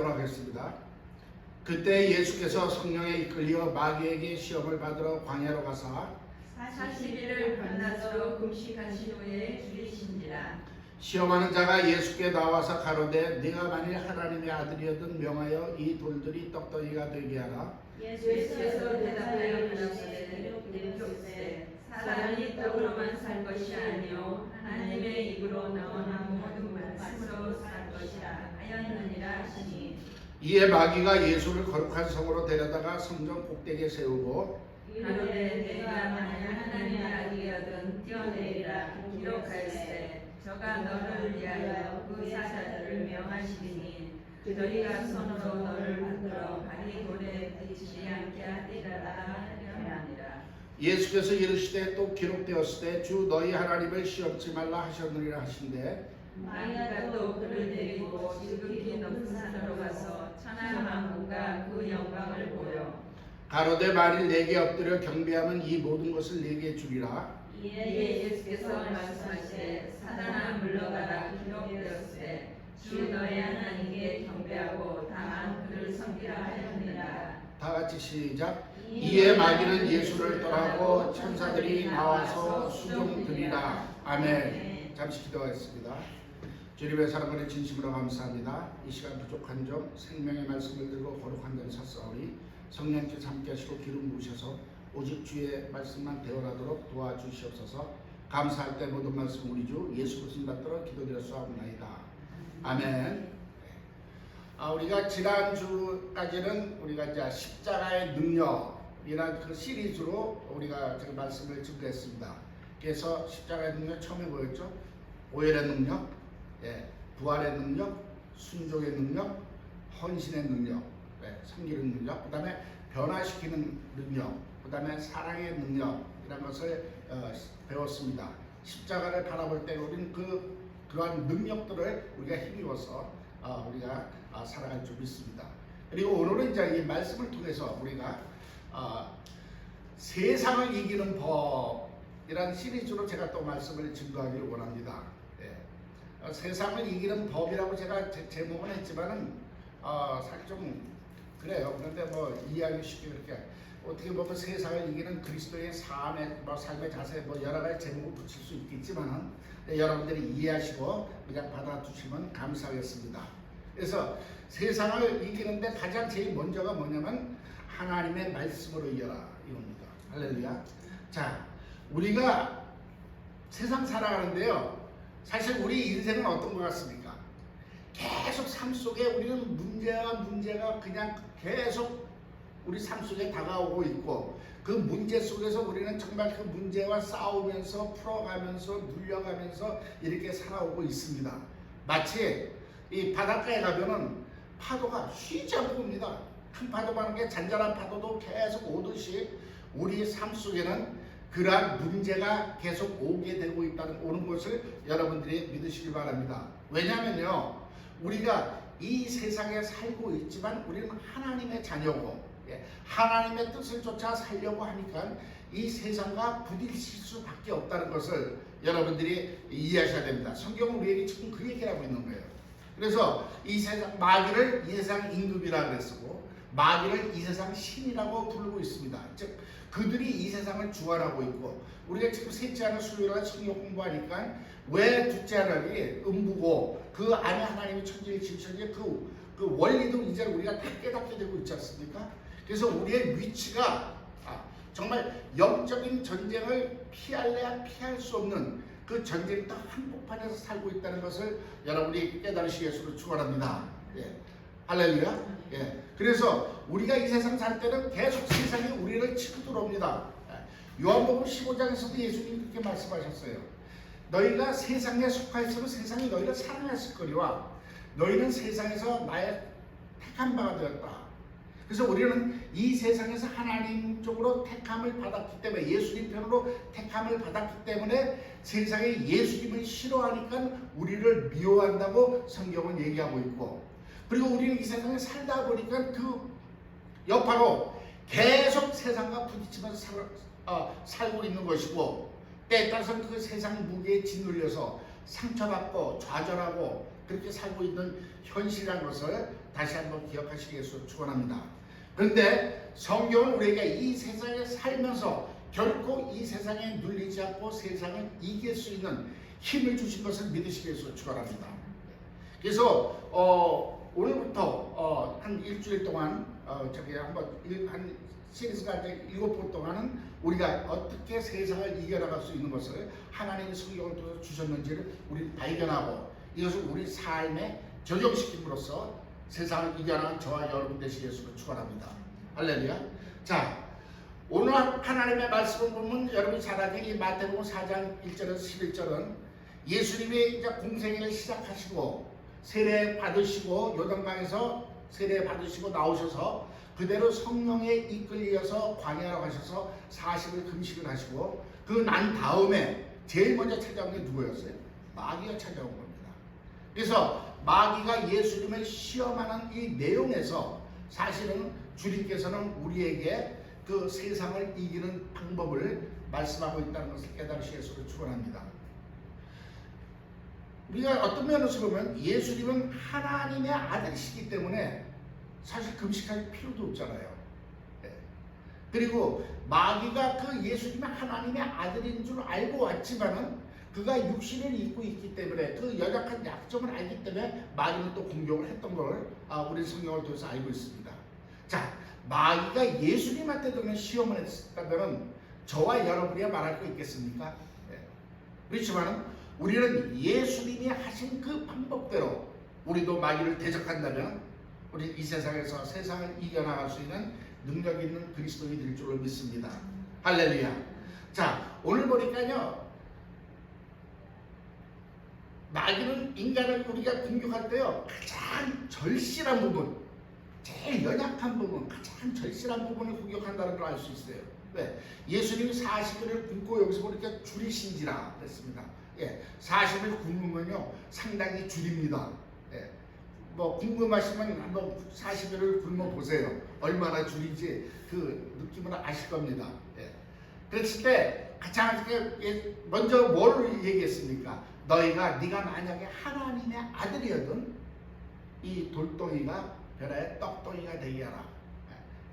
하겠습니다. 그때 예수께서 성령에 이끌려 마귀에게 시험을 받으러 광야로 가사 40일을 밤낮으로 금식하신 후에 죽이신지라. 시험하는 자가 예수께 나와서 가로되 네가 만일 하나님의 아들이었든 명하여 이 돌들이 떡덩이가 되게 하라. 예수께서 대답하여 이르시되 사람이 떡으로만 살 것이 아니요 하나님의 입으로 나오는 모든 말씀으로 살 것이라 하였느니라 하시니. 이에 마귀가 예수를 거룩한 성으로 데려다가 성전 꼭대기에 세우고 가로되 내가 만일 하나님의 아들이거든 뛰어내리라 기록하였으되 저가 너를 위하여 그 사자들을 명하시리니 저희가 손으로 너를 붙들어 발이 돌에 부딪히지 않게 하리라 하니라. 예수께서 이르시되 또 기록되었을 때 주 너희 하나님을 시험치 말라 하셨느니라 하신대 마귀가 또 그를 데리고 지극히 높은 산으로 가서 천하 만국과 그 영광을 보여 가로되 만일 내게 엎드려 경배하면 이 모든 것을 내게 주리라. 이에 예수께서 말씀하시되 사단아 물러가라 기록되었으되 주 너의 하나님께 경배하고 다만 그를 섬기라 하였느니라. 다 같이 시작. 이에 마귀는 예수를 떠나고 천사들이 나와서 수종드리라. 아멘. 잠시 기도하겠습니다. 주님의 사랑을 진심으로 감사합니다. 이 시간 부족한 점 생명의 말씀을 들고 거룩한 데를 섰사오니 성령께서 함께 하시고 기름 부으셔서 오직 주의 말씀만 대언하도록 도와주시옵소서. 감사할 때 모든 말씀 우리 주 예수 그리스도 받들어 기도드렸사옵나이다. 아멘. 우리가 지난주까지는 우리가 이제 십자가의 능력이라는 그 시리즈로 우리가 지금 말씀을 증거했습니다. 그래서 십자가의 능력 처음에 뭐였죠? 오열의 능력, 부활의 능력, 순종의 능력, 헌신의 능력, 섬기는 능력, 그 다음에 변화시키는 능력, 그 다음에 사랑의 능력이라는 것을 배웠습니다. 십자가를 바라볼 때 우리는 그러한 능력들을 우리가 힘입어서 우리가 살아갈 줄 믿습니다. 그리고 오늘은 이제 이 말씀을 통해서 우리가 세상을 이기는 법이라는 시리즈로 제가 또 말씀을 증거하기를 원합니다. 세상을 이기는 법이라고 제가 제목은 했지만은 사실 좀 그래요. 그런데 뭐 이해하기 쉽게 그렇게 어떻게 보면 세상을 이기는 그리스도의 삶의 자세 여러 가지 제목을 붙일 수 있겠지만은 여러분들이 이해하시고 그냥 받아주시면 감사하겠습니다. 그래서 세상을 이기는데 가장 제일 먼저가 뭐냐면 하나님의 말씀으로 이겨라 이겁니다. 할렐루야. 자, 우리가 세상 살아가는데요. 사실 우리 인생은 어떤 것 같습니까? 계속 삶 속에 우리는 문제가 그냥 계속 우리 삶 속에 다가오고 있고 그 문제 속에서 우리는 정말 그 문제와 싸우면서 풀어가면서 눌려가면서 이렇게 살아오고 있습니다. 마치 이 바닷가에 가면은 파도가 쉬지 않고 옵니다. 큰 파도가 오는 게 잔잔한 파도도 계속 오듯이 우리 삶 속에는 그러한 문제가 계속 오는 것을 여러분들이 믿으시기 바랍니다. 왜냐하면요, 우리가 이 세상에 살고 있지만 우리는 하나님의 자녀고 하나님의 뜻을 쫓아 살려고 하니까 이 세상과 부딪힐 수밖에 없다는 것을 여러분들이 이해하셔야 됩니다. 성경은 우리에게 지금 그 얘기를 하고 있는 거예요. 그래서 이 세상 마귀를 이 세상 임금이라고 그랬고 마귀를 이 세상 신이라고 부르고 있습니다. 즉 그들이 이 세상을 주관하고 있고 우리가 지금 셋째 하나 수요일에 성경 공부하니까 왜 둘째 하나님이 음부고 그 안에 하나님이 천지를 지으셨는지 그 원리도 이제 우리가 다 깨닫게 되고 있지 않습니까? 그래서 우리의 위치가 정말 영적인 전쟁을 피할래야 피할 수 없는 그 전쟁터 한복판에서 살고 있다는 것을 여러분이 깨달으시겠으로 축원합니다. 할렐루야. 그래서 우리가 이 세상 살 때는 계속 세상이 우리를 치고 들어옵니다. 요한복음 15장에서도 예수님이 그렇게 말씀하셨어요. 너희가 세상에 속하였으면 세상이 너희를 사랑했을 거리와 너희는 세상에서 나의 택한 바가 되었다. 그래서 우리는 이 세상에서 하나님 쪽으로 택함을 받았기 때문에 예수님 편으로 택함을 받았기 때문에 세상에 예수님을 싫어하니까 우리를 미워한다고 성경은 얘기하고 있고 그리고 우리는 이 세상에 살다 보니까 그 여파로 계속 세상과 부딪히면서 살고 있는 것이고 때에 따라서는 그 세상 무게에 짓눌려서 상처받고 좌절하고 그렇게 살고 있는 현실이라는 것을 다시 한번 기억하시겠소 축원합니다. 그런데 성경은 우리에게 이 세상에 살면서 결코 이 세상에 눌리지 않고 세상을 이길 수 있는 힘을 주신 것을 믿으시겠소 축원합니다. 그래서 오늘부터 한 일주일 동안 한 시리즈가 7번 동안은 우리가 어떻게 세상을 이겨나갈 수 있는 것을 하나님의 성경을 통해서 주셨는지를 우리 발견하고 이것을 우리 삶에 적용시킴으로써 세상을 이겨나가는 저와 여러분 되시겠음을 축원합니다. 할렐루야. 자, 오늘 하나님의 말씀을 보면 여러분이 잘 아는 이 마태복음 4장 1절에서 11절은 예수님이 이제 공생애를 시작하시고 세례 받으시고 요단강에서 세례 받으시고 나오셔서 그대로 성령에 이끌려서 광야로 가셔서 40일 금식을 하시고 그 난 다음에 제일 먼저 찾아온 게 누구였어요? 마귀가 찾아온 겁니다. 그래서 마귀가 예수님을 시험하는 이 내용에서 사실은 주님께서는 우리에게 그 세상을 이기는 방법을 말씀하고 있다는 것을 깨달으시기를 축원합니다. 우리가 어떤 면에서 보면 예수님은 하나님의 아들이시기 때문에 사실 금식할 필요도 없잖아요. 그리고 마귀가 그 예수님이 하나님의 아들인 줄 알고 왔지만은 그가 육신을 입고 있기 때문에 그 연약한 약점을 알기 때문에 마귀는 또 공격을 했던 걸 우리 성경을 통해서 알고 있습니다. 자, 마귀가 예수님한테도 그냥 시험을 했다면 저와 여러분이 말할 거 있겠습니까? 그렇지만 우리는 예수님이 하신 그 방법대로 우리도 마귀를 대적한다면 우리 이 세상에서 세상을 이겨나갈 수 있는 능력 있는 그리스도인이 될 줄로 믿습니다. 할렐루야. 자, 오늘 보니까요, 마귀는 인간을 우리가 공격할 때요, 가장 절실한 부분, 제일 연약한 부분, 가장 절실한 부분을 공격한다는 걸 알 수 있어요. 왜? 예수님이 40일을 굶고 여기서 보니까 줄이신지라 그랬습니다. 40일 굶으면요 상당히 줄입니다. 뭐 궁금하시면 한번 40일을 굶어 보세요. 얼마나 줄인지 그 느낌을 아실 겁니다. 그랬을 때 가장 먼저 뭘 얘기했습니까? 네가 만약에 하나님의 아들이어든 이 돌덩이가 변화의 떡덩이가 되게 하라.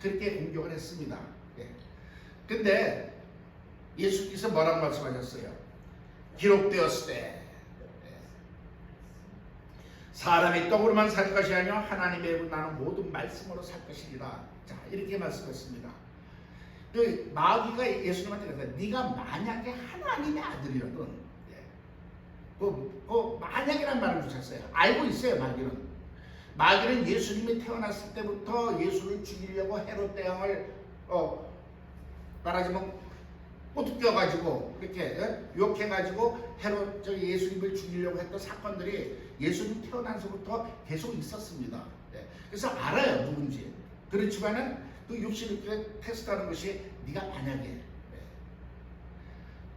그렇게 공격을 했습니다. 근데 예수께서 뭐라고 말씀하셨어요? 기록되었을 때 사람이 떡으로만 살 것이 아니라 하나님의 입으로 나는 모든 말씀으로 살 것이리라. 자, 이렇게 말씀했습니다. 그 마귀가 예수님한테 그랬어요. 네가 만약에 하나님의 아들이라든, 그 만약이란 말을 주셨어요. 알고 있어요. 마귀는 예수님이 태어났을 때부터 예수를 죽이려고 헤롯 대왕을 말하자면 꼬투껴가지고 이렇게 유혹해가지고 헤롯 예수님을 죽이려고 했던 사건들이 예수님 태어나서부터 계속 있었습니다. 그래서 알아요 누군지. 그렇지만은 그 육신을 테스트하는 것이 네가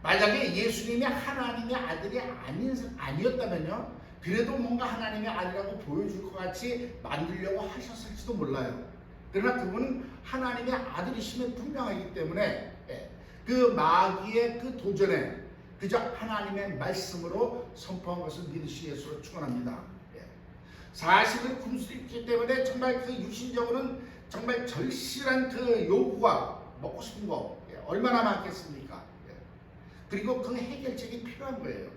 만약에 예수님이 하나님의 아들이 아니었다면요, 그래도 뭔가 하나님의 아들이라고 보여줄 것 같이 만들려고 하셨을지도 몰라요. 그러나 그분은 하나님의 아들이심에 분명하기 때문에 그 마귀의 그 도전에 그저 하나님의 말씀으로 선포한 것을 믿으시기를 축원합니다. 40을 굶을 수 있기 때문에 정말 그 육신적으로는 정말 절실한 그 요구가 먹고 싶은 거 얼마나 많겠습니까? 그리고 그 해결책이 필요한 거예요.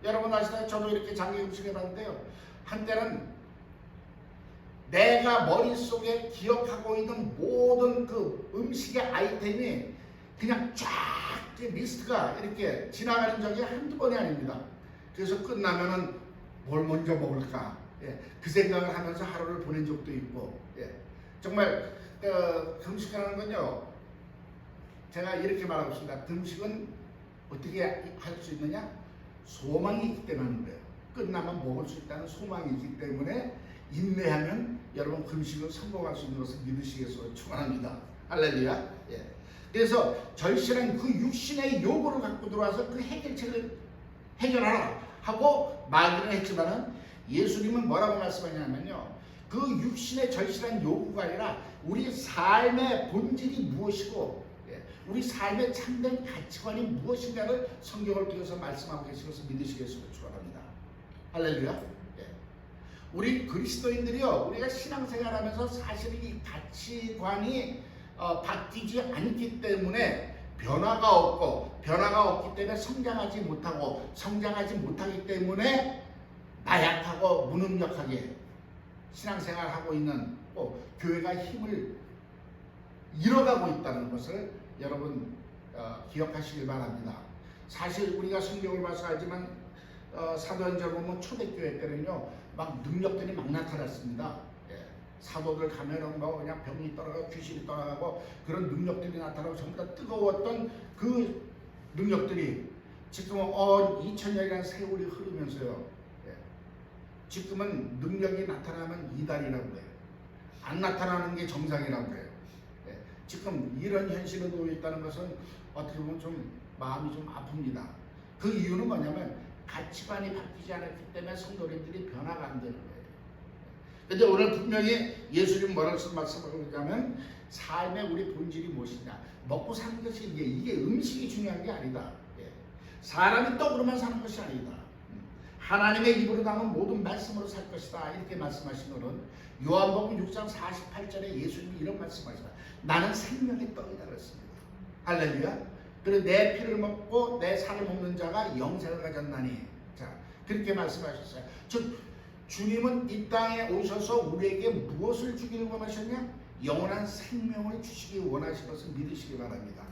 여러분 아시나요? 저도 이렇게 장기 음식을 해봤는데요. 한때는 내가 머릿속에 기억하고 있는 모든 그 음식의 아이템이 그냥 쫙 리스트가 이렇게 지나가는 적이 한두 번이 아닙니다. 그래서 끝나면은 뭘 먼저 먹을까? 그 생각을 하면서 하루를 보낸 적도 있고, 정말 금식하는 건요, 제가 이렇게 말하고 있습니다. 금식은 어떻게 할 수 있느냐? 소망이 있기 때문에 하는 거예요. 끝나면 먹을 수 있다는 소망이 있기 때문에 인내하면 여러분 금식을 성공할 수 있는 것을 믿으시겠어요? 축원합니다. 할렐루야. 그래서 절실한 그 육신의 요구를 갖고 들어와서 그 해결책을 해결하라 하고 말을 했지만은 예수님은 뭐라고 말씀하냐면요, 그 육신의 절실한 요구가 아니라 우리 삶의 본질이 무엇이고 우리 삶의 참된 가치관이 무엇인가를 성경을 통해서 말씀하고 계신 것을 믿으시겠습니다. 축원합니다. 할렐루야. 우리 그리스도인들이요, 우리가 신앙생활하면서 사실은 이 가치관이 바뀌지 않기 때문에 변화가 없기 때문에 성장하지 못하기 때문에 나약하고 무능력하게 신앙생활하고 있는 교회가 힘을 잃어가고 있다는 것을 여러분 기억하시길 바랍니다. 사실 우리가 성경을 봐서 알지만 사도행전을 보면 초대교회 때는요 막 능력들이 막 나타났습니다. 사도들 가면은 뭐 그냥 병이 떠나가고 귀신이 떠나가고 그런 능력들이 나타나고 전부 다 뜨거웠던 그 능력들이 지금은 2000년이라는 세월이 흐르면서요, 지금은 능력이 나타나면 이달이라고 해요. 안 나타나는 게 정상이라고 해요. 지금 이런 현실에 놓여 있다는 것은 어떻게 보면 좀 마음이 좀 아픕니다. 그 이유는 뭐냐면 가치관이 바뀌지 않았기 때문에 성도님들이 변화가 안 되는 거예요. 근데 오늘 분명히 예수님 뭐라고 말씀하고 있냐면 삶의 우리 본질이 무엇이냐, 먹고 사는 것이 이게 음식이 중요한 게 아니다. 사람이 떡으로만 사는 것이 아니다. 하나님의 입으로 나온 모든 말씀으로 살 것이다. 이렇게 말씀하시면은 요한복음 6장 48절에 예수님이 이런 말씀하시다. 나는 생명의 떡이다 그랬습니다. 할렐루야. 그리고 내 피를 먹고 내 살을 먹는 자가 영생을 가졌나니. 자, 그렇게 말씀하셨어요. 즉 주님은 이 땅에 오셔서 우리에게 무엇을 주기를 원하셨냐? 영원한 생명을 주시기 원하신 것을 믿으시기 바랍니다.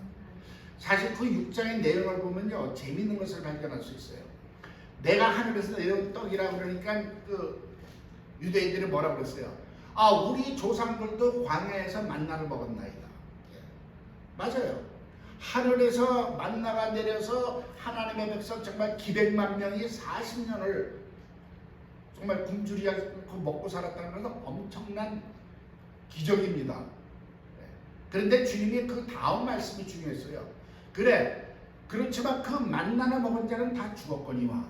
사실 그 6장의 내용을 보면요 재밌는 것을 발견할 수 있어요. 내가 하늘에서 내려온 떡이라 그러니까 그 유대인들이 뭐라고 그랬어요? 우리 조상들도 광야에서 만나를 먹었나이다. 맞아요. 하늘에서 만나가 내려서 하나님의 백성 정말 기백만 명이 40년을 정말 굶주리 않고 먹고 살았다는 것은 엄청난 기적입니다. 그런데 주님이 그 다음 말씀이 중요했어요. 그래, 그렇지만 그 만나나 먹은 자는 다 죽었거니와.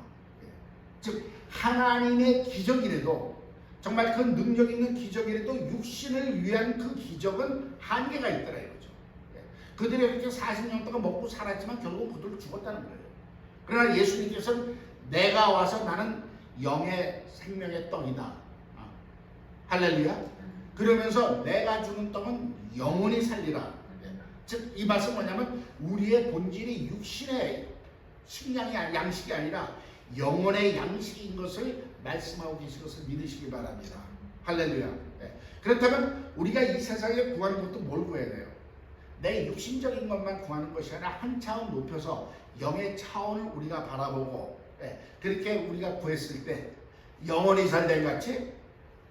즉 하나님의 기적이라도, 정말 그 능력 있는 기적이라도 육신을 위한 그 기적은 한계가 있더라 이거죠. 그들이 이렇게 40년 동안 먹고 살았지만 결국 그들도 죽었다는 거예요. 그러나 예수님께서는 내가 와서 나는 영의 생명의 떡이다. 할렐루야. 그러면서 내가 주는 떡은 영원히 살리라. 즉 이 말씀 뭐냐면 우리의 본질이 육신의 식량이 양식이 아니라 영혼의 양식인 것을 말씀하고 계신 것을 믿으시기 바랍니다. 할렐루야. 그렇다면 우리가 이 세상에 구하는 것도 뭘 구해야 돼요? 내 육신적인 것만 구하는 것이 아니라 한 차원 높여서 영의 차원을 우리가 바라보고 그렇게 우리가 구했을 때 영혼이 잘된 같이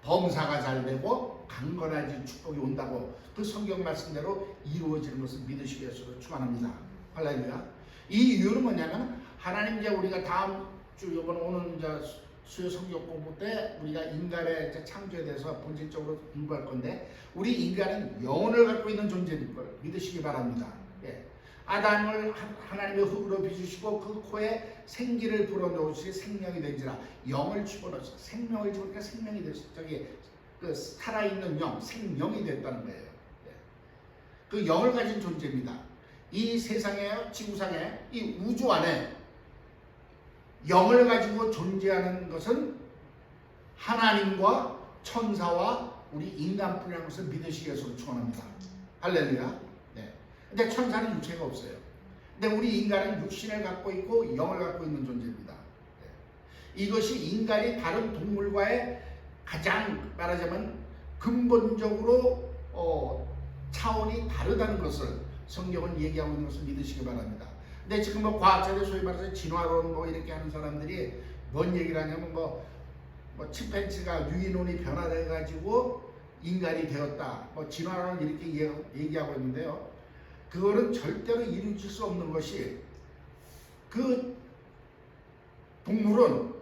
범사가 잘되고 강건해진 축복이 온다고 그 성경 말씀대로 이루어지는 것을 믿으시기 위해서 축원합니다. 할렐루야. 이 이유는 뭐냐면 하나님 이제 우리가 다음 주 이번 오는 수요 성경 공부 때 우리가 인간의 창조에 대해서 본질적으로 공부할 건데 우리 인간은 영혼을 갖고 있는 존재인 걸 믿으시기 바랍니다. 아담을 하나님의 흙으로 빚으시고 그 코에 생기를 불어넣으시 생명이 된지라 영을 집어넣으시 생명을 집어넣으니까 생명이 됐어. 그 살아있는 영, 생명이 됐다는 거예요. 그 영을 가진 존재입니다. 이 세상에, 지구상에, 이 우주 안에 영을 가지고 존재하는 것은 하나님과 천사와 우리 인간뿐이라는 것을 믿으시기 위해서 축원합니다. 할렐루야. 근데 천사는 육체가 없어요. 근데 우리 인간은 육신을 갖고 있고 영을 갖고 있는 존재입니다. 이것이 인간이 다른 동물과의 가장 말하자면 근본적으로 차원이 다르다는 것을 성경은 얘기하고 있는 것을 믿으시기 바랍니다. 근데 지금 뭐 과학자들 소위 말해서 진화론 뭐 이렇게 하는 사람들이 뭔 얘기를 하냐면 뭐 침팬지가 유기론이 변화돼 가지고 인간이 되었다. 뭐 진화론을 이렇게 얘기하고 있는데요. 그거는 절대로 이루어질 수 없는 것이 그 동물은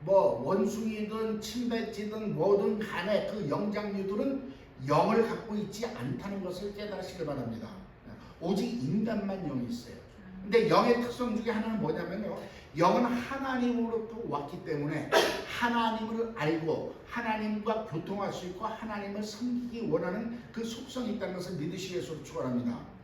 뭐 원숭이든 침팬지든 뭐든 간에 그 영장류들은 영을 갖고 있지 않다는 것을 깨달으시길 바랍니다. 오직 인간만 영이 있어요. 근데 영의 특성 중에 하나는 뭐냐면요. 영은 하나님으로부터 왔기 때문에 하나님을 알고 하나님과 교통할 수 있고 하나님을 섬기기 원하는 그 속성이 있다는 것을 믿으시기 위해서 축원합니다.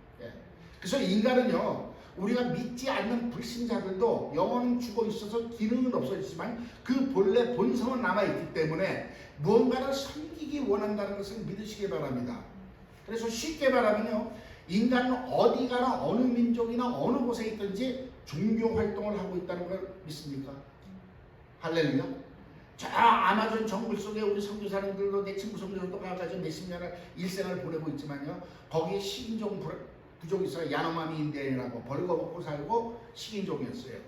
그래서 인간은요 우리가 믿지 않는 불신자들도 영혼은 죽어 있어서 기능은 없어지지만 그 본래 본성은 남아있기 때문에 무언가를 섬기기 원한다는 것을 믿으시기 바랍니다. 그래서 쉽게 말하면요, 인간은 어디 가나 어느 민족이나 어느 곳에 있든지 종교 활동을 하고 있다는 걸 믿습니까? 할렐루야. 저 아마존 정글 속에 우리 선교사님들도 내 친구 선교사도 가가지고 몇십 년을 일생을 보내고 있지만요, 거기에 식인종 부족이 있어요. 야노마미 인디언이라고 벌거벗고 살고 식인종이었어요.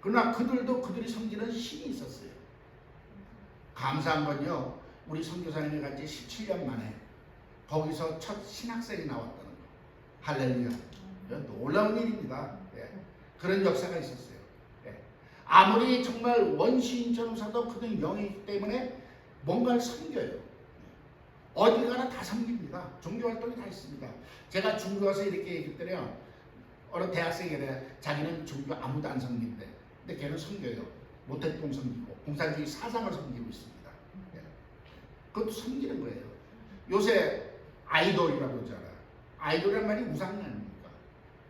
그러나 그들이 섬기는 신이 있었어요. 감사한 건요, 우리 선교사님이 간지 17년 만에 거기서 첫 신학생이 나왔다는 거. 할렐루야. 놀라운 일입니다. 그런 역사가 있었어요. 아무리 정말 원시인처럼 사도 그는 영이기 때문에 뭔가를 섬겨요. 어디 가나 다 섬깁니다. 종교활동이 다 있습니다. 제가 중국 가서 이렇게 얘기했더래요. 어느 대학생이래. 자기는 종교 아무도 안 섬긴대. 근데 걔는 섬겨요. 모택동 섬기고 공산주의 사상을 섬기고 있습니다. 그것도 섬기는 거예요. 요새 아이돌이라고 그러잖아요. 아이돌이란 말이 우상이 아닙니까?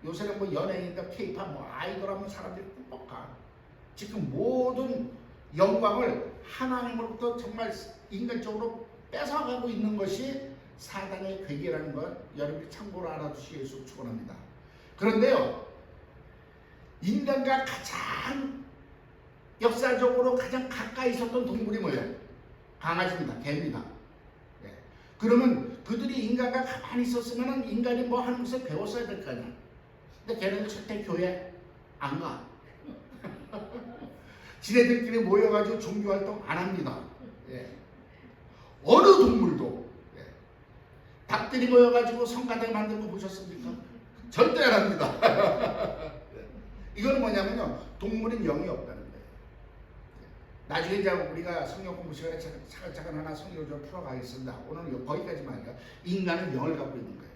요새는 뭐 연예인이다, 케이팝, 뭐 아이돌 하면 사람들이 꿀뻑 가. 지금 모든 영광을 하나님으로부터 정말 인간적으로 뺏어가고 있는 것이 사단의 괴계라는 것 여러분이 참고로 알아두시기 위해서 축원합니다. 그런데요, 인간과 가장 역사적으로 가장 가까이 있었던 동물이 뭐예요? 강아지입니다. 개입니다. 그러면 그들이 인간과 가만히 있었으면 인간이 뭐 하는 것을 배웠어야 될 거 아니야. 근데 걔는 절대 교회 안 가. 지네들끼리 모여가지고 종교활동 안 합니다. 어느 동물도. 닭들이 모여가지고 성가대 만든 거 보셨습니까? 절대 안 합니다. 이거는 뭐냐면요, 동물은 영이 없다는 거예요. 나중에 이제 우리가 성경 공부 시간에 차근차근 하나 성경을 좀 풀어가겠습니다. 오늘 거기까지만요. 인간은 영을 갖고 있는 거예요.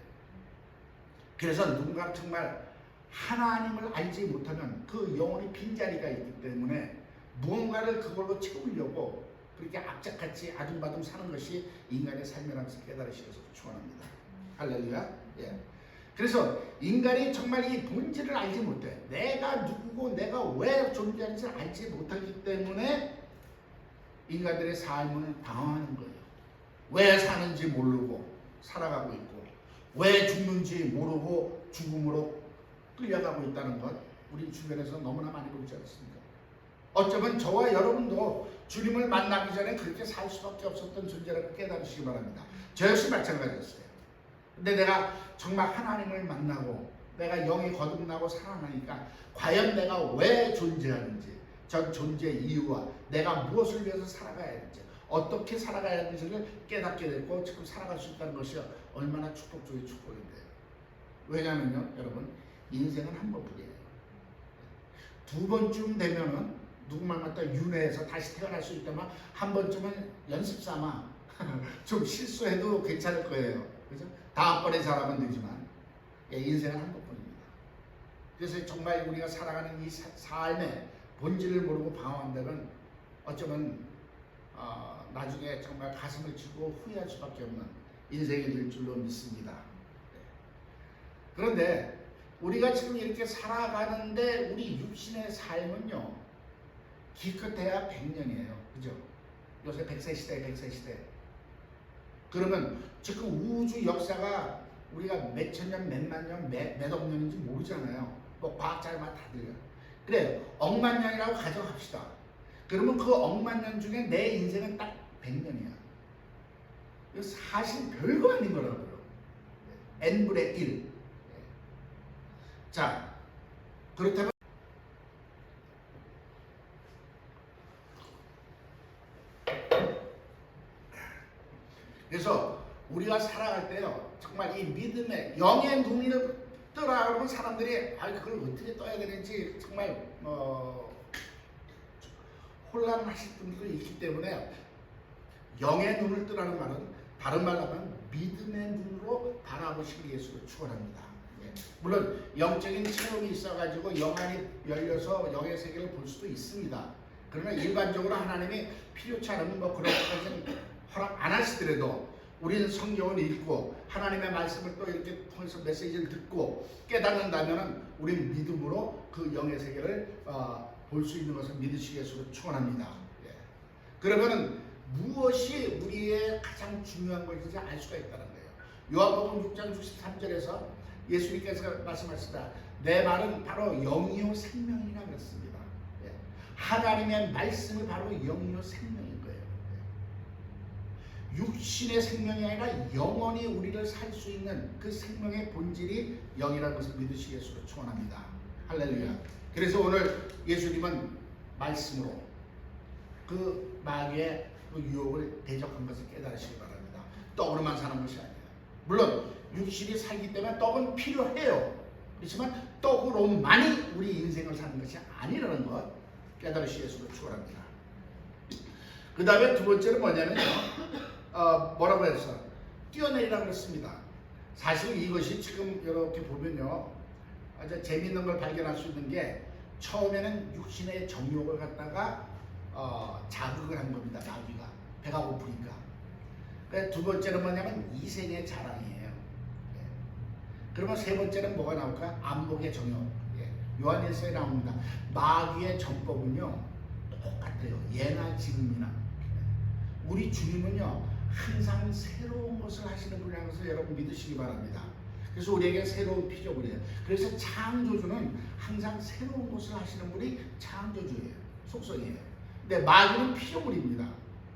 그래서 누군가 정말 하나님을 알지 못하면 그 영혼이 빈자리가 있기 때문에 무언가를 그걸로 채우려고 그렇게 악착같이 아둥바둥 사는 것이 인간의 삶이라는 것을 깨달으시면서 축원합니다. 할렐루야. 그래서 인간이 정말 이 본질을 알지 못해. 내가 누구고 내가 왜 존재하는지 알지 못하기 때문에 인간들의 삶은 당황하는 거예요. 왜 사는지 모르고 살아가고 있고, 왜 죽는지 모르고 죽음으로 끌려가고 있다는 것, 우리 주변에서 너무나 많이 보지 않습니까? 어쩌면 저와 여러분도 주님을 만나기 전에 그렇게 살 수밖에 없었던 존재라고 깨달으시기 바랍니다. 저 역시 마찬가지였어요. 근데 내가 정말 하나님을 만나고 내가 영이 거듭나고 살아나니까 과연 내가 왜 존재하는지, 전 존재의 이유와 내가 무엇을 위해서 살아가야 하는지, 어떻게 살아가야 하는지를 깨닫게 됐고 지금 살아갈 수 있다는 것이 얼마나 축복 중의 축복인데요. 왜냐하면요, 여러분, 인생은 한 번뿐이에요. 두 번쯤 되면은 누구만 갖다 윤회해서 다시 태어날 수 있다면 한 번쯤은 연습 삼아 좀 실수해도 괜찮을 거예요. 그죠? 다음번에 잘하면 되지만 인생은 한 번뿐입니다. 그래서 정말 우리가 살아가는 이 삶의 본질을 모르고 방황한다면 어쩌면 나중에 정말 가슴을 치고 후회할 수밖에 없는 인생이 될 줄로 믿습니다. 그런데 우리가 지금 이렇게 살아가는데 우리 육신의 삶은요, 기껏해야 100년이에요. 그죠? 요새 100세 시대, 100세 시대. 그러면 지금 우주 역사가 우리가 몇천 년, 몇만 년, 몇억 년인지 모르잖아요. 뭐 과학자들마다 다 들려. 그래, 억만 년이라고 가정합시다. 그러면 그 억만 년 중에 내 인생은 딱 100년이야. 이거 사실 별거 아닌 거라고요. n분의 1. 자, 그렇다면 그래서 우리가 살아갈 때요, 정말 이 믿음의 영의 눈을 뜨라 그러면 사람들이 그걸 어떻게 떠야 되는지 정말 혼란하실 분들도 있기 때문에 영의 눈을 뜨라는 말은 다른 말로 하면 믿음의 눈으로 바라보시기 위해서 축원합니다. 물론 영적인 체험이 있어가지고 영 안이 열려서 영의 세계를 볼 수도 있습니다. 그러나 일반적으로 하나님이 필요치 않으면 뭐 그런 것까지는 허락 안 하시더라도 우리는 성경을 읽고 하나님의 말씀을 또 이렇게 통해서 메시지를 듣고 깨닫는다면 우리는 믿음으로 그 영의 세계를 볼 수 있는 것을 믿으시겠으로 축원합니다. 예. 그러면은 무엇이 우리의 가장 중요한 것인지 알 수가 있다는 거예요. 요한복음 6장 63절에서 예수님께서 말씀하시다. 내 말은 바로 영이요 생명이라 그랬습니다. 예. 하나님의 말씀이 바로 영이요 생명인 거예요. 예. 육신의 생명이 아니라 영원히 우리를 살 수 있는 그 생명의 본질이 영이라는 것을 믿으시겠으로 축원합니다. 할렐루야. 그래서 오늘 예수님은 말씀으로 그 마귀의 그 유혹을 대적한 것을 깨달으시기 바랍니다. 떡으로만 사는 것이 아니에요. 물론 육신이 살기 때문에 떡은 필요해요. 그렇지만 떡으로만이 우리 인생을 사는 것이 아니라는 것 깨달으시겠으로 축원합니다. 그 다음에 두 번째는 뭐냐면요. 뭐라고 해서 뛰어내리라고 했습니다. 사실 이것이 지금 이렇게 보면요. 아주 재미있는 걸 발견할 수 있는 게 처음에는 육신의 정욕을 갖다가 자극을 한 겁니다. 마귀가 배가 고프니까. 그러니까 두 번째는 뭐냐면 이생의 자랑이에요. 예. 그러면 세 번째는 뭐가 나올까? 안목의 정욕. 예. 요한일서에 나옵니다. 마귀의 전법은요 똑같아요. 예나 지금이나. 우리 주님은요 항상 새로운 것을 하시는 분이라는 것을 여러분 믿으시기 바랍니다. 그래서 우리에게 새로운 피조물이에요. 그래서 창조주는 항상 새로운 것을 하시는 분이 창조주예요. 속성이에요. 근데 마귀는 피조물입니다.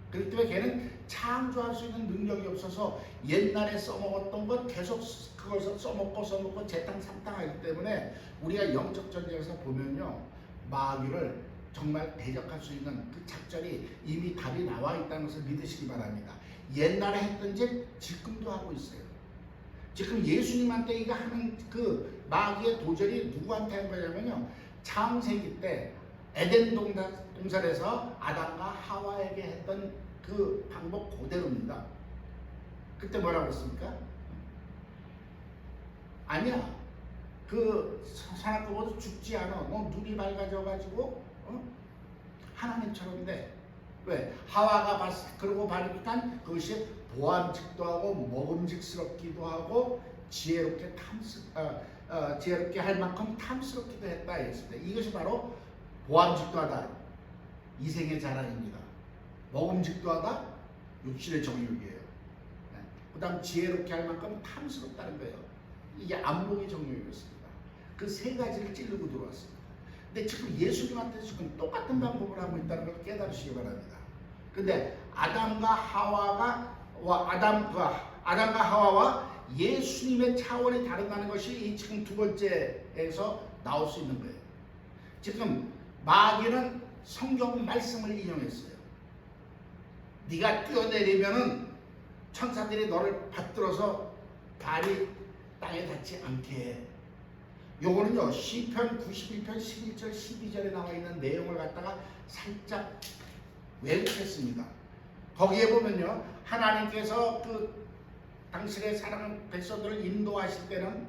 그렇기 때문에 걔는 창조할 수 있는 능력이 없어서 옛날에 써먹었던 것 계속 그것을 써먹고 재탕 삼탕하기 때문에 우리가 영적 전쟁에서 보면요 마귀를 정말 대적할 수 있는 그 작전이 이미 답이 나와 있다는 것을 믿으시기 바랍니다. 옛날에 했던 짓 지금도 하고 있어요. 지금 예수님한테 이거 하는 그 마귀의 도전이 누구한테 한 거냐면요. 창세기 때 에덴 동산에서 아담과 하와에게 했던 그 방법 그대로입니다. 그때 뭐라고 했습니까? 아니야. 그 선악과 먹어도 죽지 않아. 너 눈이 밝아져가지고 하나님처럼 돼. 왜? 하와가 그러고 보니까 그것이 보암직도 하고 먹음직스럽기도 하고 지혜롭게 지혜롭게 할 만큼 탐스럽기도 했다 했습니다. 이것이 바로 보암직도 하다 이생의 자랑입니다. 먹음직도 하다 육신의 정욕이에요. 그 다음 지혜롭게 할 만큼 탐스럽다는 거예요. 이게 안목의 정욕이었습니다. 그 세 가지를 찌르고 들어왔습니다. 근데 지금 예수님한테 지금 똑같은 방법을 하고 있다는 걸 깨달으시기 바랍니다. 근데 아담과 하와와 예수님의 차원이 다르다는 것이 이 지금 두 번째에서 나올 수 있는 거예요. 지금 마귀는 성경 말씀을 인용했어요. 네가 뛰어내리면은 천사들이 너를 받들어서 발이 땅에 닿지 않게 해. 요거는요 시편 91편 11절 12절에 나와 있는 내용을 갖다가 살짝 왜곡했습니다. 거기에 보면요 하나님께서 그 당신의 사랑하는 백성들을 인도하실 때는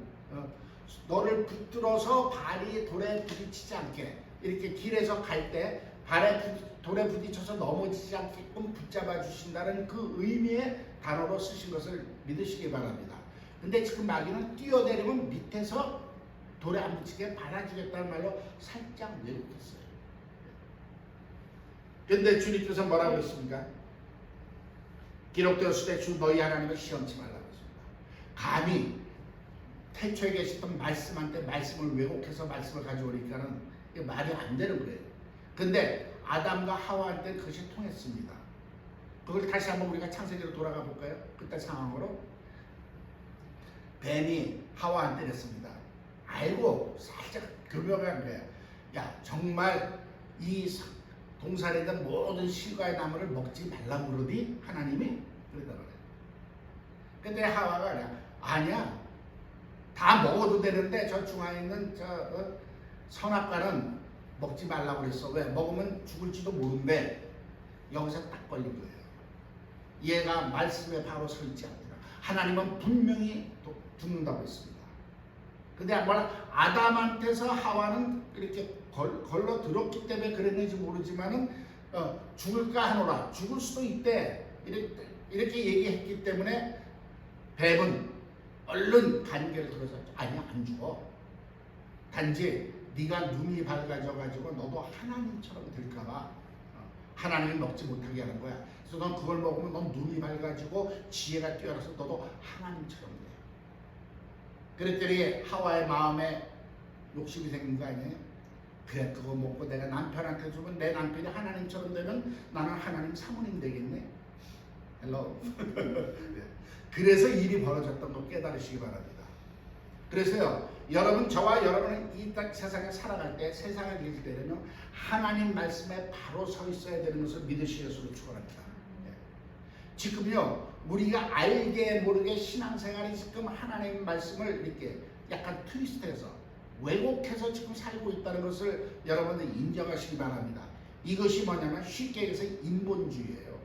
너를 붙들어서 발이 돌에 부딪히지 않게 이렇게 길에서 갈 때 발에 돌에 부딪혀서 넘어지지 않게끔 붙잡아 주신다는 그 의미의 단어로 쓰신 것을 믿으시기 바랍니다. 근데 지금 마귀는 뛰어내리면 밑에서 돌에 안 붙이게 받아주겠다는 말로 살짝 왜곡했어요. 근데 주님께서 뭐라고 했습니까? 기록되었을 때 주 너희 하나님을 시험치 말라고 했습니다. 감히 태초에 계셨던 말씀한테 말씀을 왜곡해서 말씀을 가져오니까는 이게 말이 안 되는 거예요. 근데 아담과 하와한테 그것이 통했습니다. 그걸 다시 한번 우리가 창세기로 돌아가 볼까요? 그때 상황으로 뱀이 하와한테 그랬습니다. 알고 살짝 교묘한 거야. 야 정말 이 동산에 있는 모든 실과의 나무를 먹지 말라고 그러니 하나님이 그러다 그래. 근데 하와가 아니야 다 먹어도 되는데 저 중앙에 있는 저 선악과는 먹지 말라고 그랬어. 왜? 먹으면 죽을지도 모른대. 여기서 딱 걸린 거예요. 얘가 말씀에 바로 서 있지 않더라. 하나님은 분명히 죽는다고 했습니다. 근데 아담한테서 하와는 이렇게 걸러 들었기 때문에 그랬는지 모르지만은 죽을까 하노라. 죽을 수도 있대. 이렇게 얘기했기 때문에 뱀은 얼른 간계를 들어서 아니야, 안 죽어. 단지 네가 눈이 밝아져가지고 너도 하나님처럼 될까봐 하나님을 먹지 못하게 하는 거야. 그래서 넌 그걸 먹으면 넌 눈이 밝아지고 지혜가 뛰어나서 너도 하나님처럼 돼. 그랬더니 하와의 마음에 욕심이 생긴 거 아니에요? 그래, 그거 먹고 내가 남편한테 주면 내 남편이 하나님처럼 되면 나는 하나님 사모님 되겠네. 헬로. 그래서 일이 벌어졌던 거 깨달으시기 바랍니다. 그래서요, 여러분, 저와 여러분은 이 세상에 살아갈 때, 세상을 이길 때는요, 하나님 말씀에 바로 서 있어야 되는 것을 믿으시기 위해서 축원합니다. 지금요, 우리가 알게 모르게 신앙생활이 지금 하나님 말씀을 이렇게 약간 트위스트해서 왜곡해서 지금 살고 있다는 것을 여러분들 인정하시기 바랍니다. 이것이 뭐냐면 쉽게 얘기해서 인본주의예요.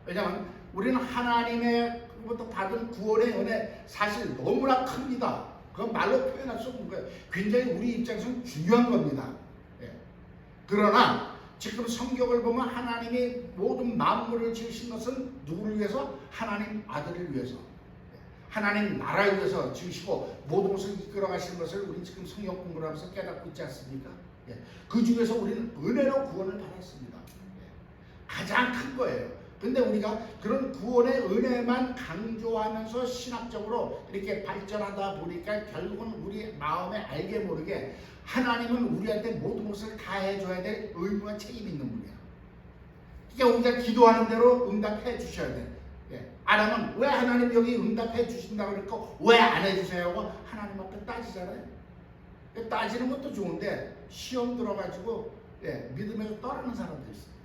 왜냐하면 우리는 하나님의부터 받은 구원의 은혜 사실 너무나 큽니다. 그건 말로 표현할 수 없는 거예요. 굉장히 우리 입장에서는 중요한 겁니다. 그러나 지금 성경을 보면 하나님이 모든 만물을 지으신 것은 누구를 위해서? 하나님 아들을 위해서, 하나님 나라를 위해서 지으시고 모든 것을 이끌어 가시는 것을 우리 지금 성경 공부를 하면서 깨닫고 있지 않습니까? 그 중에서 우리는 은혜로 구원을 받았습니다. 가장 큰 거예요. 근데 우리가 그런 구원의 은혜만 강조하면서 신학적으로 이렇게 발전하다 보니까 결국은 우리 마음에 알게 모르게 하나님은 우리한테 모든 것을 다 해줘야 될 의무와 책임이 있는 분이야. 그러니까 우리가 기도하는 대로 응답해 주셔야 돼. 안 하면 왜 하나님 여기 응답해 주신다고 그러니까 왜 안 해주세요 하고 하나님 앞에 따지잖아요. 따지는 것도 좋은데 시험 들어가지고 믿음에서 떠나는 사람도 있습니다.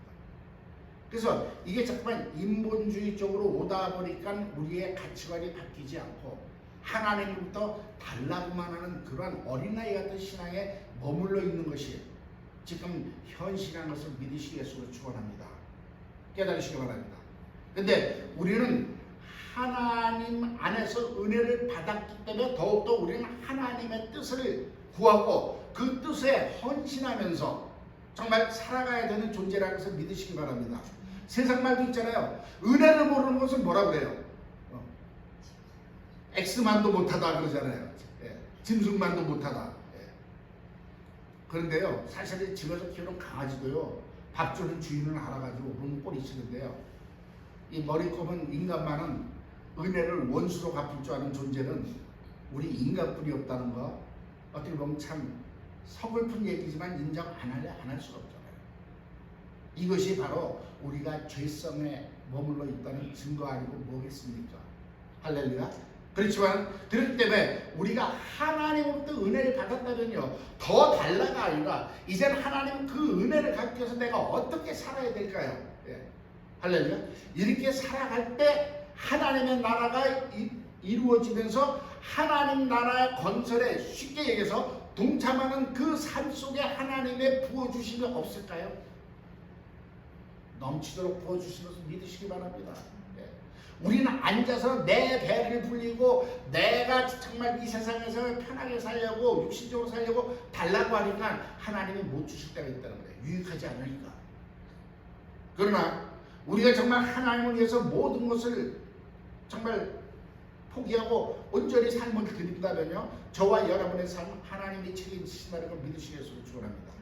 그래서 이게 잠깐 인본주의 쪽으로 오다 보니까 우리의 가치관이 바뀌지 않고 하나님부터 달라고만 하는 그러한 어린아이 같은 신앙에 머물러 있는 것이 지금 현실이라는 것을 믿으시기 위해서 축원합니다. 깨달으시기 바랍니다. 근데 우리는 하나님 안에서 은혜를 받았기 때문에 더욱더 우리는 하나님의 뜻을 구하고 그 뜻에 헌신하면서 정말 살아가야 되는 존재라는 것을 믿으시기 바랍니다. 세상 말도 있잖아요. 은혜를 모르는 것은 뭐라 그래요? 엑스만도 못하다 그러잖아요. 짐승만도 못하다. 그런데요, 사실 집에서 키우는 강아지도요, 밥 주는 주인을 알아가지고 그런 꼴이 치는데요, 이 머리꼽은 인간만은 은혜를 원수로 갚을 줄 아는 존재는 우리 인간뿐이 없다는 거, 어떻게 보면 참 서글픈 얘기지만 인정 안 할 수가 없잖아요. 이것이 바로 우리가 죄성에 머물러 있다는 증거 아니고 뭐겠습니까? 할렐루야. 그렇지만 그렇기 때문에 우리가 하나님으로부터 은혜를 받았다면요, 더 달라가 아니라 이제는 하나님 그 은혜를 갖기 위해서 내가 어떻게 살아야 될까요? 할렐루야. 이렇게 살아갈 때 하나님의 나라가 이루어지면서 하나님 나라의 건설에 쉽게 얘기해서 동참하는 그 삶 속에 하나님의 부어주심이 없을까요? 넘치도록 부어주시는 것을 믿으시기 바랍니다. 우리는 앉아서 내 배를 불리고 내가 정말 이 세상에서 편하게 살려고 육신적으로 살려고 달라고 하니까 하나님이 못 주실 때가 있다는 거예요. 유익하지 않으니까. 그러나 우리가 정말 하나님을 위해서 모든 것을 정말 포기하고 온전히 삶을 드린다면요, 저와 여러분의 삶은 하나님이 책임지신다는 걸 믿으시기 위해서 축원합니다.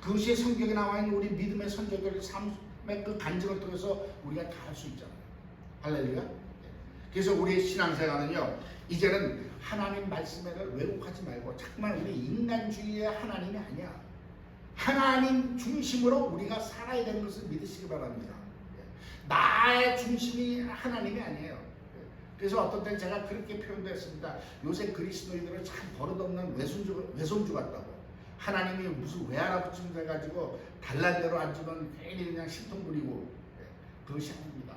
그것이 성경에 나와 있는 우리 믿음의 선조들 삶의 그 간증을 통해서 우리가 다 할 수 있잖아요. 할렐루야. 그래서 우리의 신앙생활은요, 이제는 하나님 말씀을 왜곡하지 말고 정말 우리 인간주의의 하나님이 아니야. 하나님 중심으로 우리가 살아야 되는 것을 믿으시기 바랍니다. 나의 중심이 하나님이 아니에요. 그래서 어떤 때 제가 그렇게 표현도 했습니다. 요새 그리스도인들은 참 버릇없는 외손주 같다고. 하나님이 무슨 외할아버지 돼가지고 달란 대로 앉으면 괜히 그냥 신통 부리고, 그것이 아닙니다.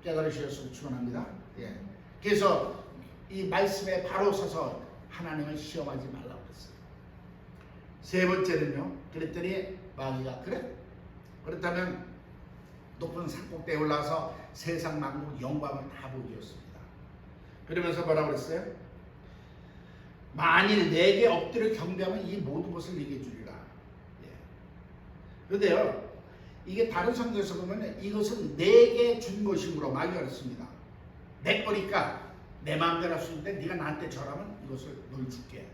깨달으셨으면 축원합니다. 그래서 이 말씀에 바로 서서 하나님을 시험하지 말라고 했어요. 세 번째는요, 그랬더니 마귀가 그래? 그렇다면 높은 산꼭대에 올라와서 세상 만국 영광을 다 보여주었습니다. 그러면서 뭐라고 그랬어요? 만일 내게 엎드려 경배하면 이 모든 것을 내게 주리라. 그런데요, 이게 다른 성경에서 보면 이것은 내게 준 것이므로 마귀가 그랬습니다. 내 거니까 내 마음대로 할 수 있는데 네가 나한테 절하면 이것을 널 줄게.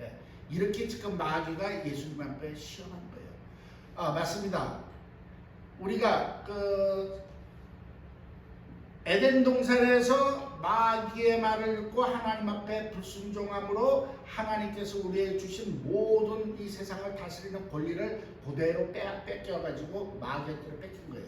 예. 이렇게 지금 마귀가 예수님 앞에 시험한 거예요. 맞습니다. 우리가 그 에덴 동산에서 마귀의 말을 듣고 하나님 앞에 불순종함으로 하나님께서 우리에게 주신 모든 이 세상을 다스리는 권리를 그대로 뺏겨가지고 마귀의 뜻을 뺏긴 거예요.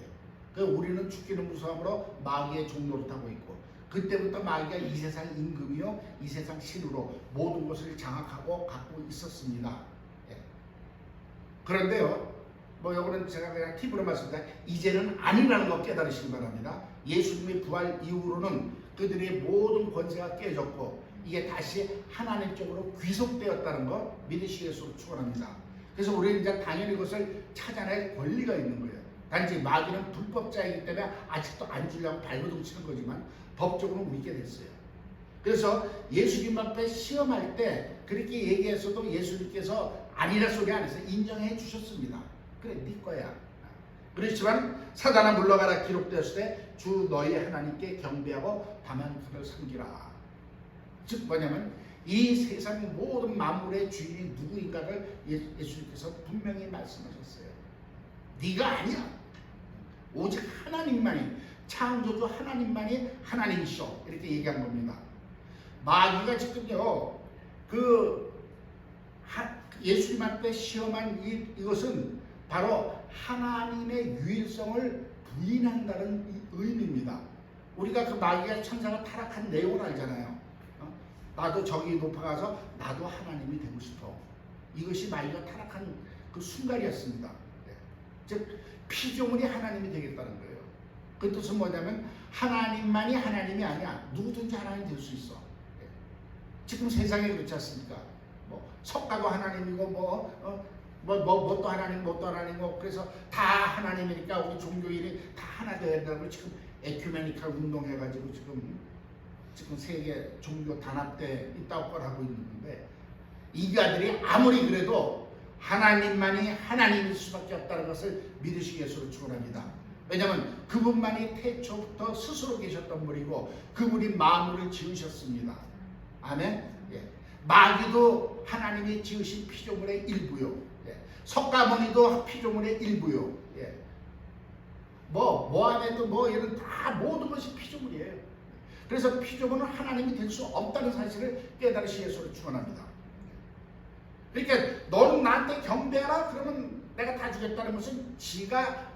그래서 우리는 죽기는 무서움으로 마귀의 종노릇 하고 있고, 그때부터 마귀가 이 세상 임금이요 이 세상 신으로 모든 것을 장악하고 갖고 있었습니다. 예. 그런데요, 뭐 이거는 제가 그냥 팁으로 말씀드립니다. 이제는 아니라는 거 깨달으시기 바랍니다. 예수님의 부활 이후로는 그들의 모든 권세가 깨졌고 이게 다시 하나님 쪽으로 귀속되었다는 거 믿으시기 위해서 축원합니다. 그래서 우리는 이제 당연히 그것을 찾아낼 권리가 있는 거예요. 단지 마귀는 불법자이기 때문에 아직도 안 주려고 발버둥 치는 거지만 법적으로는 우리게 됐어요. 그래서 예수님 앞에 시험할 때 그렇게 얘기해서도 예수님께서 아니라 소리 안 해서 인정해 주셨습니다. 그래, 네 거야. 그렇지만 사단아 물러가라 기록되었을 때 주 너희 하나님께 경배하고 다만 그를 섬기라. 즉 뭐냐면 이 세상 모든 만물의 주인이 누구인가를 예수님께서 분명히 말씀하셨어요. 네가 아니야. 오직 하나님만이, 창조주 하나님만이 하나님이셔. 이렇게 얘기한 겁니다. 마귀가 지금요 예수님한테 시험한 이것은 바로 하나님의 유일성을 부인한다는 의미입니다. 우리가 그 마귀가 천사가 타락한 내용을 알잖아요. 나도 저기 높아가서 나도 하나님이 되고 싶어. 이것이 마귀가 타락한 그 순간이었습니다. 즉 피조물이 하나님이 되겠다는 거예요. 그 뜻은 뭐냐면 하나님만이 하나님이 아니야. 누구든지 하나님 될 수 있어. 지금 세상에 그렇지 않습니까? 뭐 석가도 하나님이고 뭣도 하나님, 뭣도 하나님이고, 그래서 다 하나님이니까 우리 종교인이 다 하나 되어야 된다고 지금 에큐메니컬 운동해가지고 지금 세계 종교 단합대 있다고 하고 있는데, 이가들이 아무리 그래도 하나님만이 하나님일 수밖에 없다는 것을 믿으시기 위해서 축원합니다. 왜냐하면 그분만이 태초부터 스스로 계셨던 분이고 그분이 만물을 지으셨습니다. 아멘. 예. 마귀도 하나님이 지으신 피조물의 일부요. 예. 석가모니도 피조물의 일부요. 예. 모함에도 이런 다 모든 것이 피조물이에요. 그래서 피조물은 하나님이 될 수 없다는 사실을 깨달으시기 위해서 축원합니다. 그러니까 너는 나한테 경배하라 그러면 내가 다 주겠다는 것은 지가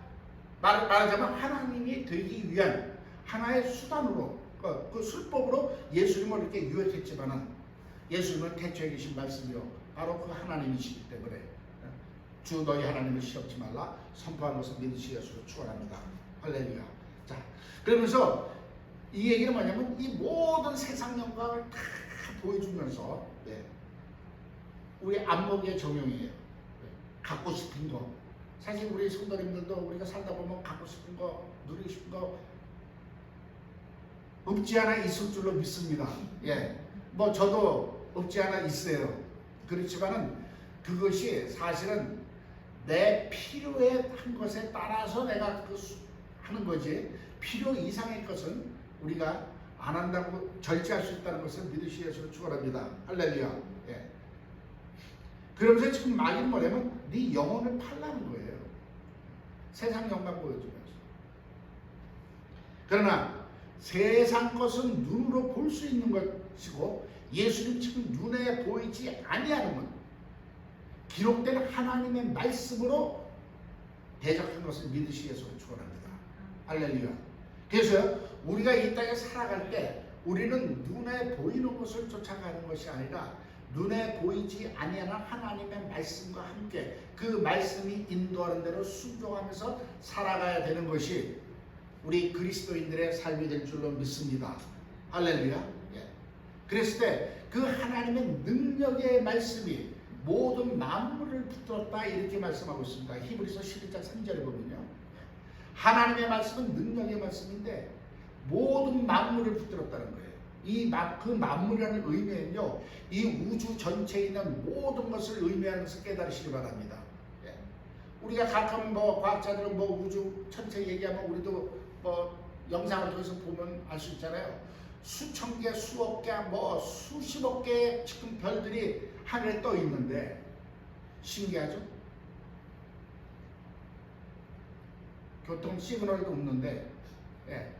말하자면 하나님이 되기 위한 하나의 수단으로 그 술법으로 예수님을 이렇게 유혹했지만은 예수님은 태초에 계신 말씀이요 바로 그 하나님이시기 때문에 주 너희 하나님을 시험치 말라 선포한 것을 믿으시기 위해서 축원합니다. 할렐루야. 자, 그러면서 이 얘기는 뭐냐면 이 모든 세상 영광을 다 보여주면서 우리 안목의 정용이에요. 갖고 싶은 거. 사실 우리 성도님들도 우리가 살다 보면 갖고 싶은 거, 누리고 싶은 거 없지 않아 있을 줄로 믿습니다. 예, 뭐 저도 없지 않아 있어요. 그렇지만은 그것이 사실은 내 필요에 한 것에 따라서 내가 하는 거지, 필요 이상의 것은 우리가 안 한다고 절제할 수 있다는 것을 믿으시기 위해서 축원합니다. 할렐루야. 예. 그러면서 지금 마귀는 뭐냐면 네 영혼을 팔라는 거예요. 세상 영광 보여주면서. 그러나 세상 것은 눈으로 볼 수 있는 것이고 예수님 지금 눈에 보이지 아니하는 것, 기록된 하나님의 말씀으로 대적한 것을 믿으시기 위해서 축원합니다. 할렐루야. 그래서 우리가 이 땅에 살아갈 때 우리는 눈에 보이는 것을 쫓아가는 것이 아니라 눈에 보이지 아니하는 하나님의 말씀과 함께 그 말씀이 인도하는 대로 순종하면서 살아가야 되는 것이 우리 그리스도인들의 삶이 될 줄로 믿습니다. 할렐루야. 예. 그랬을 때 그 하나님의 능력의 말씀이 모든 만물을 붙들었다 이렇게 말씀하고 있습니다. 히브리서 11장 3절에 보면요, 하나님의 말씀은 능력의 말씀인데 모든 만물을 붙들었다는 거예요. 그 만물이라는 의미는요, 이 우주 전체에 있는 모든 것을 의미하는 것을 깨달으시기 바랍니다. 예. 우리가 가끔 뭐 과학자들은 뭐 우주 천체 얘기하면 우리도 뭐 영상을 통해서 보면 알 수 있잖아요. 수천 개, 수억 개, 뭐 수십억 개의 지금 별들이 하늘에 떠 있는데 신기하죠? 교통 시그널도 없는데 예,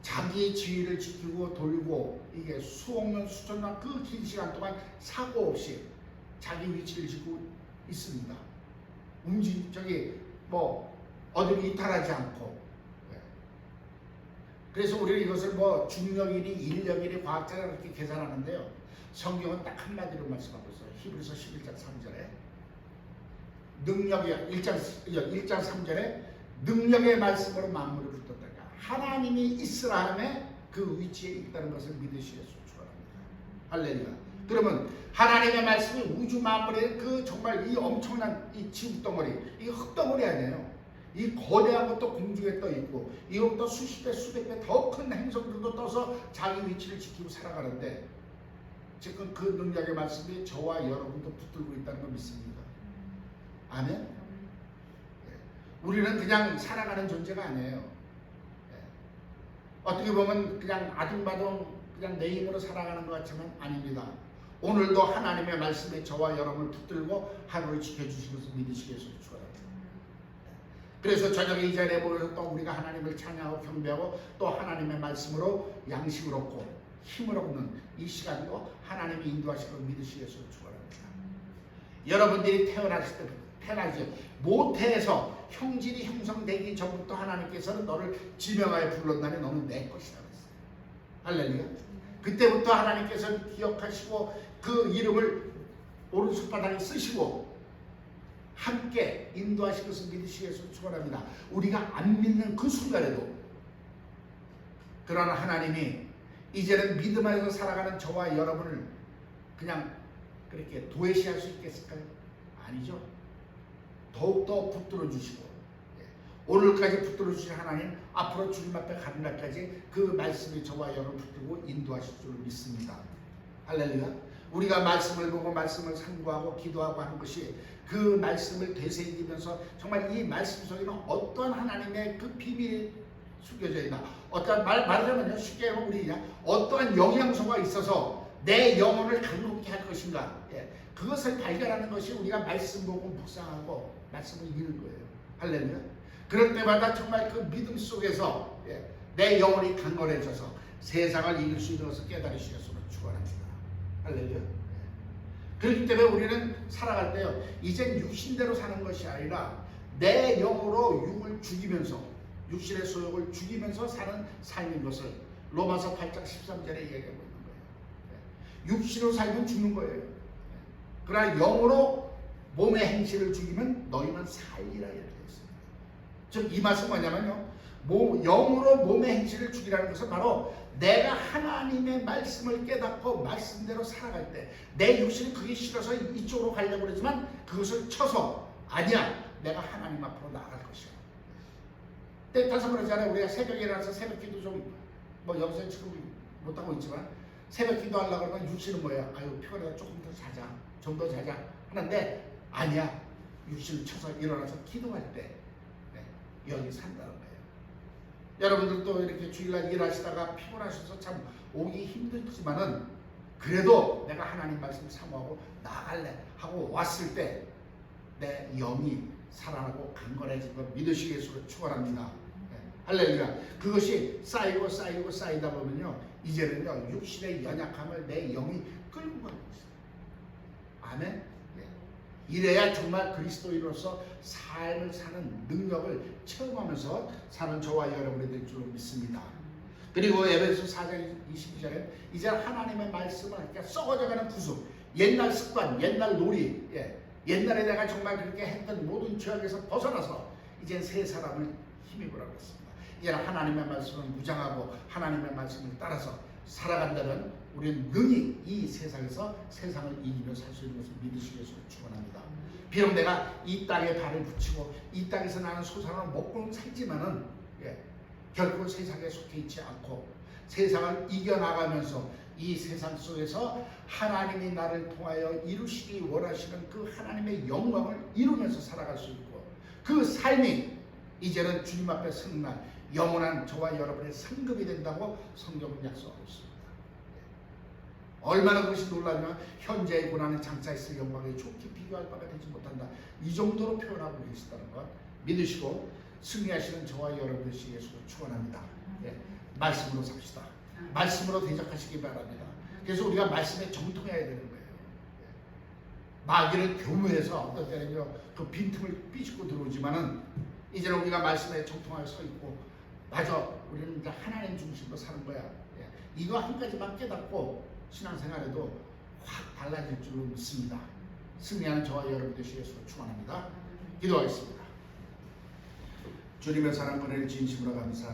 자기 지위를 지키고 돌고 이게 수억 년, 수천 년 그 긴 시간 동안 사고 없이 자기 위치를 지키고 있습니다. 저기 뭐 어디로 이탈하지 않고. 예. 그래서 우리는 이것을 뭐 중력이니 인력이니 과학자가 그렇게 계산하는데요. 성경은 딱 한마디로 말씀하고 있어요. 히브리서 11장 3절에 능력이야. 1장 3절에 능력의 말씀으로 만물을 붙었다. 하나님이 이스라엘의 그 위치에 있다는 것을 믿으시겠소 축원합니다. 할렐루야. 그러면 하나님의 말씀이 우주 만물의 그 정말 이 엄청난 이 지구 덩어리, 이 흙덩어리 아니에요. 이 거대한 것도 공중에 떠 있고 이것보다 수십 배, 수백 배 더 큰 행성들도 떠서 자기 위치를 지키고 살아가는데 지금 그 능력의 말씀이 저와 여러분도 붙들고 있다는 걸 믿습니다. 아멘. 우리는 그냥 살아가는 존재가 아니에요. 어떻게 보면 그냥 아둥바둥 그냥 내 힘으로 살아가는 것 같지만 아닙니다. 오늘도 하나님의 말씀에 저와 여러분을 붙들고 하루를 지켜주신 것을 믿으시겠어요. 축원합니다. 그래서 저녁에 이 자리에 모여서 또 우리가 하나님을 찬양하고 경배하고 또 하나님의 말씀으로 양식을 얻고 힘을 얻는 이 시간도 하나님이 인도하실 것을 믿으시겠어요. 축원합니다. 여러분들이 태어나지 모태에서 형질이 형성되기 전부터 하나님께서는 너를 지명하여 불렀나니 너는 내 것이다 그랬어요. 할렐루야. 그때부터 하나님께서는 기억하시고 그 이름을 오른손바닥에 쓰시고 함께 인도하실 것을 믿으시겠소 축원합니다. 우리가 안 믿는 그 순간에도 그러나 하나님이 이제는 믿음 안에서 살아가는 저와 여러분을 그냥 그렇게 도외시할 수 있겠을까요? 아니죠. 더욱더 붙들어 주시고 오늘까지 붙들어 주신 하나님 앞으로 주님 앞에 가는 날까지 그 말씀이 저와 여러분을 붙들고 인도하실 줄 믿습니다. 할렐루야. 우리가 말씀을 보고 말씀을 상고하고 기도하고 하는 것이 그 말씀을 되새기면서 정말 이 말씀 속에는 어떤 하나님의 그 비밀이 숨겨져 있나, 어떤 말하자면요 쉽게 하면 우리 그냥 어떠한 영양소가 있어서 내 영혼을 간곡히 할 것인가, 그것을 발견하는 것이 우리가 말씀 보고 묵상하고 말씀을 읽는 거예요. 할렐루야. 그럴 때마다 정말 그 믿음 속에서 내 영혼이 강건해져서 세상을 이길 수 있는 것을 깨달으시겠으면 축원합니다. 할렐루야. 그렇기 때문에 우리는 살아갈 때요 이젠 육신대로 사는 것이 아니라 내 영으로 육을 죽이면서 육신의 소욕을 죽이면서 사는 삶인 것을 로마서 8장 13절에 얘기하고 있는 거예요. 육신으로 살면 죽는 거예요. 그러나 영으로 몸의 행실을 죽이면 너희는 살리라 이렇게 되어 있습니다. 즉 이 말씀은 뭐냐면요, 영으로 몸의 행실을 죽이라는 것은 바로 내가 하나님의 말씀을 깨닫고 말씀대로 살아갈 때 내 육신이 그게 싫어서 이쪽으로 가려고 그러지만 그것을 쳐서 아니야, 내가 하나님 앞으로 나아갈 것이야. 때 타서 그러잖아요. 우리가 새벽에 일어나서 새벽 기도 좀 뭐 여기서 지금 못하고 있지만 새벽 기도 하려고 그러면 육신은 뭐야? 아유 피곤해서 조금 더 자자, 좀 더 자자 하는데 아니야, 육신을 쳐서 일어나서 기도할 때 여기 산다는 거예요. 여러분들도 이렇게 주일날 일하시다가 피곤하셔서 참 오기 힘들지만은 그래도 내가 하나님 말씀 사모하고 나갈래 하고 왔을 때 내 영이 살아나고 강건해진 걸 믿으시겠으로 축원합니다. 할렐루야. 그것이 쌓이고 쌓이고 쌓이다 보면요 이제는요 육신의 연약함을 내 영이 끌고 가는 것이다. 아멘. 이래야 정말 그리스도인으로서 삶을 사는 능력을 체험하면서 사는 저와 여러분이 될 줄 믿습니다. 그리고 에베소 4장 22절에 이제 하나님의 말씀을 이렇게 썩어져가는 구속, 옛날 습관, 옛날 놀이, 옛날에 내가 정말 그렇게 했던 모든 죄악에서 벗어나서 이제 새 사람을 힘입으라고 했습니다. 이제 하나님의 말씀을 무장하고 하나님의 말씀을 따라서 살아간다면 우리는 능히 이 세상에서 세상을 이기며 살 수 있는 것을 믿으시겠으로 축원합니다. 비록 내가 이 땅에 발을 붙이고 이 땅에서 나는 소산을 먹고는 살지만은 결코 세상에 속해 있지 않고 세상을 이겨나가면서 이 세상 속에서 하나님이 나를 통하여 이루시기 원하시는 그 하나님의 영광을 이루면서 살아갈 수 있고 그 삶이 이제는 주님 앞에 서는 날 영원한 저와 여러분의 상급이 된다고 성경은 약속하고 있습니다. 얼마나 그것이 놀라면 현재의 고난은 장차 있을 영광에 좋게 비교할 바가 되지 못한다. 이 정도로 표현하고 계시다는 것 믿으시고 승리하시는 저와 여러분 되시기 위해서 축원합니다. 예, 말씀으로 삽시다. 말씀으로 대적하시기 바랍니다. 그래서 우리가 말씀에 정통해야 되는 거예요. 마귀는 교묘해서 어떤 때는요 그 빈틈을 삐집고 들어오지만은 이제는 우리가 말씀에 정통하게 서 있고 맞아 우리는 이제 하나님 중심으로 사는 거야. 예, 이거 한 가지만 깨닫고 신앙생활에도 확 달라질 줄로 믿습니다. 승리하는 저와 여러분 되시기 위해서 축원합니다. 기도하겠습니다. 주님의 사랑 은혜를 진심으로 감사합니다.